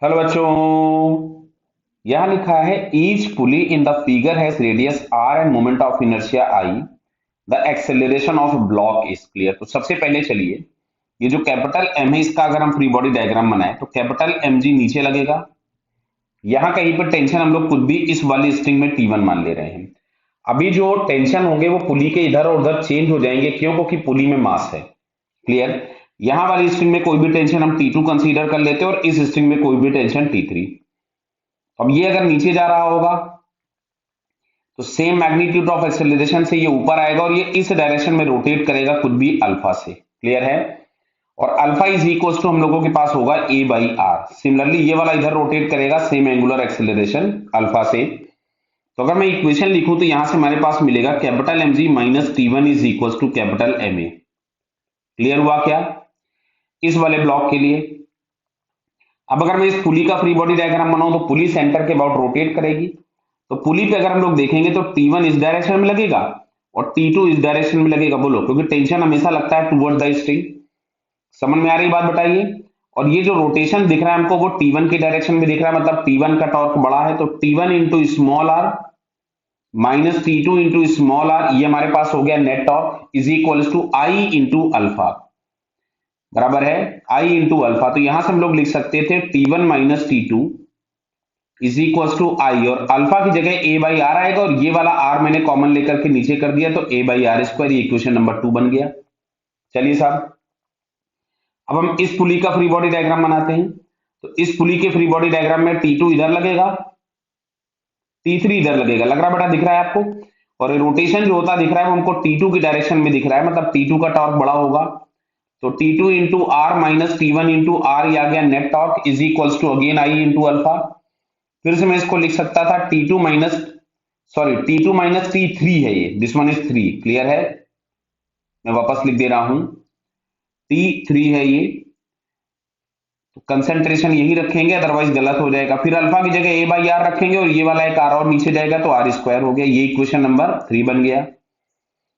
Hello बच्चों। यहां लिखा है each pulley in the figure has radius R and moment of inertia I. The acceleration of block is clear. तो सबसे पहले चलिए, ये जो कैपिटल एम है इसका अगर हम फ्री बॉडी डायग्राम बनाए तो कैपिटल एम जी नीचे लगेगा। यहां कहीं पर टेंशन हम लोग खुद भी इस वाली स्ट्रिंग में टी वन मान ले रहे हैं। अभी जो टेंशन होंगे वो पुली के इधर और उधर चेंज हो जाएंगे, क्यों? क्योंकि पुली में मास है। क्लियर। यहां वाली स्ट्रिंग में कोई भी टेंशन हम टी टू कंसीडर कर लेते हैं और इस स्ट्रिंग में कोई भी टेंशन टी थ्री। अब ये अगर नीचे जा रहा होगा तो सेम मैग्नीट्यूड ऑफ एक्सेलरेशन से ये ऊपर आएगा और ये इस डायरेक्शन में रोटेट करेगा खुद भी अल्फा से। क्लियर है। और अल्फा इज इक्वल टू हम लोगों के पास होगा ए बाई आर। सिमिलरली ये वाला इधर रोटेट करेगा सेम एंगुलर एक्सेलरेशन अल्फा से। तो अगर मैं इक्वेशन लिखूं तो यहां से हमारे पास मिलेगा capital M G minus T one is equal to capital M A. Clear हुआ क्या इस वाले ब्लॉक के लिए? अब अगर मैं इस पुली का फ्री बॉडी डायग्राम बनाऊं तो पुली सेंटर के अबाउट रोटेट करेगी। तो पुली पे अगर हम लोग देखेंगे तो T1 इस डायरेक्शन में लगेगा और T2 इस डायरेक्शन में लगेगा। बोलो, क्योंकि टेंशन हमेशा लगता है टुवर्ड द स्ट्रिंग। समझ में आ रही बात? बताइए। और ये जो रोटेशन दिख रहा है हमको वो T1 की डायरेक्शन में दिख रहा है, मतलब T1 का टॉर्क बड़ा है। तो T1 into small R minus T2 into small R, ये हमारे पास हो गया net torque is equal to I into alpha. बराबर है आई इंटू अल्फा। तो यहां से हम लोग लिख सकते थे T1 minus T2 is equal to I, और अल्फा की जगह ए बाई आर आएगा और ये वाला आर मैंने कॉमन लेकर के नीचे कर दिया तो ए बाई आर स्क्वायर। ये इक्वेशन नंबर 2 बन गया। चलिए साहब, अब हम इस पुली का फ्री बॉडी डायग्राम बनाते हैं। तो इस पुली के फ्री बॉडी डायग्राम में T2 इधर लगेगा, T3 इधर लगेगा। लग रहा बेटा? दिख रहा है आपको? और रोटेशन जो होता दिख रहा है वो हमको T2 की डायरेक्शन में दिख रहा है, मतलब T2 का टॉर्क बड़ा होगा। तो T2 into R minus T1 into R, ये आ गया net torque is equal to again I into alpha. फिर से मैं इसको लिख सकता था T2 minus, sorry T2 minus T3 है ये, दिस वन इज 3। क्लियर है? मैं वापस लिख दे रहा हूं, T3 है ये। तो कंसेंट्रेशन यही रखेंगे, अदरवाइज गलत हो जाएगा। फिर अल्फा की जगह ए बाई आर रखेंगे और ये वाला एक आर और नीचे जाएगा तो आर स्क्वायर हो गया। ये इक्वेशन नंबर 3 बन गया।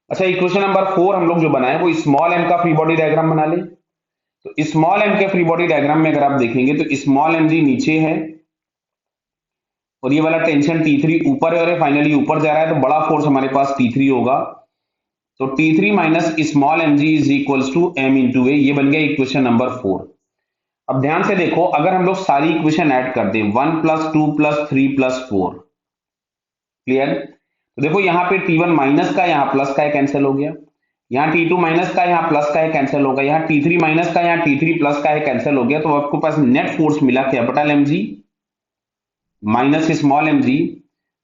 अच्छा, इक्वेशन नंबर 4 हम लोग जो बनाए वो स्मॉल एम का फ्री बॉडी डायग्राम बना ले। तो स्मॉल एम के फ्री बॉडी डायग्राम में अगर आप देखेंगे तो स्मॉल एम जी नीचे है और ये वाला टेंशन T3 ऊपर है, और फाइनली ऊपर जा रहा है तो बड़ा फोर्स हमारे पास T3 होगा। तो T3 minus small M G is equal to M into A. ये बन गया इक्वेशन नंबर 4। अब ध्यान से देखो, अगर हम लोग सारी इक्वेशन ऐड कर दें 1 प्लस 2 प्लस 3 प्लस 4। क्लियर? तो देखो यहाँ पे T1 माइनस का यहाँ प्लस का कैंसिल हो गया, यहाँ T2 माइनस का यहाँ प्लस का कैंसिल होगा, यहाँ T3 माइनस का यहाँ T3 प्लस का कैंसिल हो गया। तो आपको पास नेट फोर्स मिला capital M G minus small M G.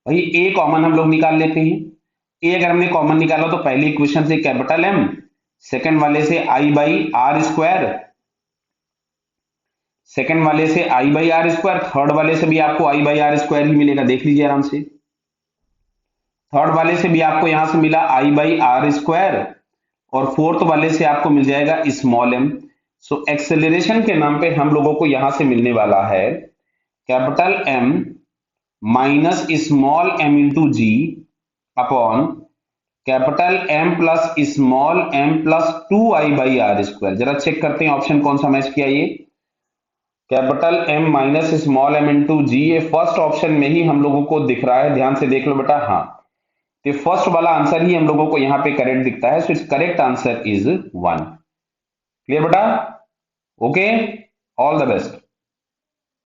भाई ए कॉमन हम लोग निकाल लेते हैं। ए अगर हमने कॉमन निकाला तो पहली इक्वेशन से कैपिटल एम, सेकंड वाले से आई बाई आर स्क्वायर, सेकंड वाले से आई बाई आर स्क्वायर, थर्ड वाले से भी आपको आई बाई आर स्क्वायर ही मिलेगा, देख लीजिए आराम से। थर्ड वाले से भी आपको यहां से मिला आई बाई आर स्क्वायर और फोर्थ वाले से आपको मिल जाएगा स्मॉल एम। सो एक्सेलरेशन के नाम पे हम लोगों को यहां से मिलने वाला है capital M minus small M into G upon capital M plus small M plus 2 I by R square. जरा चेक करते हैं ऑप्शन कौन सा मैच किया ये। Capital M minus small M into G, ये फर्स्ट ऑप्शन में ही हम लोगों को दिख रहा है। ध्यान से देख लो बेटा। हाँ, तो फर्स्ट वाला आंसर ही हम लोगों को यहाँ पे करेक्ट दिखता है। So it's correct answer is 1। Clear बेटा? Okay, all the best.